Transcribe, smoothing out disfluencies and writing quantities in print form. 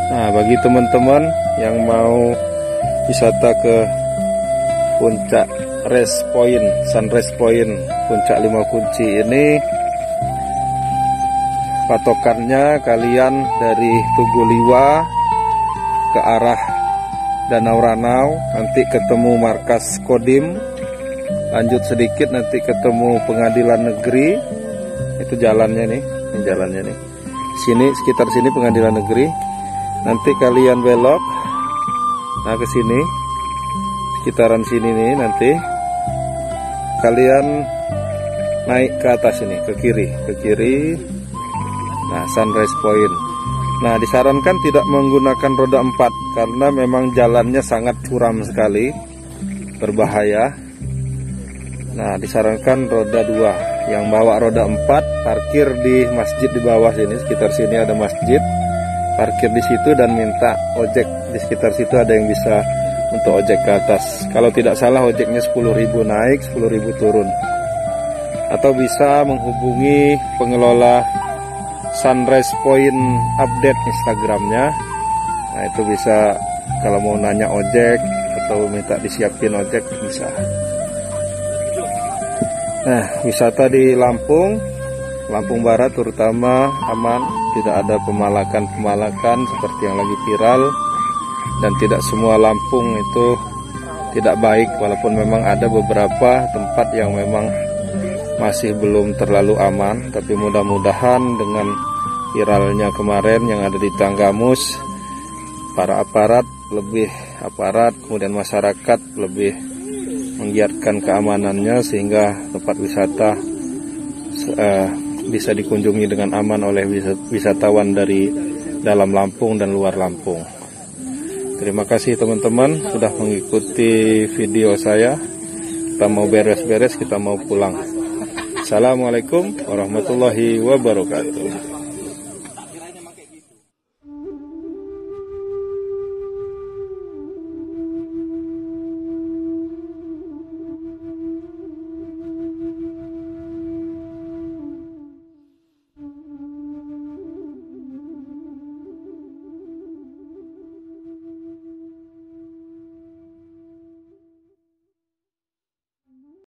Nah, bagi teman-teman yang mau wisata ke Puncak Rest Point, Sunrise Point, Puncak 5 Kunci ini, patokannya kalian dari Tugu Liwa ke arah Danau Ranau, nanti ketemu markas Kodim, lanjut sedikit nanti ketemu Pengadilan Negeri. Itu jalannya nih, ini jalannya nih. Sini, sekitar sini Pengadilan Negeri. Nanti kalian belok, nah ke sini, sekitaran sini nih, nanti kalian naik ke atas ini, ke kiri. Nah, Sunrise Point. Nah, disarankan tidak menggunakan roda 4 karena memang jalannya sangat curam sekali, berbahaya. Nah, disarankan roda 2. Yang bawa roda 4 parkir di masjid di bawah sini, sekitar sini ada masjid. Parkir di situ dan minta ojek di sekitar situ, ada yang bisa untuk ojek ke atas. Kalau tidak salah ojeknya 10.000 naik, 10.000 turun. Atau bisa menghubungi pengelola Sunrise Point update Instagramnya. Nah, itu bisa kalau mau nanya ojek atau minta disiapin ojek bisa. Nah, wisata di Lampung Barat terutama aman, tidak ada pemalakan seperti yang lagi viral, dan tidak semua Lampung itu tidak baik, walaupun memang ada beberapa tempat yang memang masih belum terlalu aman. Tapi mudah-mudahan dengan viralnya kemarin yang ada di Tanggamus, para aparat kemudian masyarakat lebih menggiatkan keamanannya sehingga tempat wisata bisa dikunjungi dengan aman oleh wisatawan dari dalam Lampung dan luar Lampung. Terima kasih teman-teman sudah mengikuti video saya. Kita mau beres-beres, kita mau pulang. Assalamualaikum warahmatullahi wabarakatuh.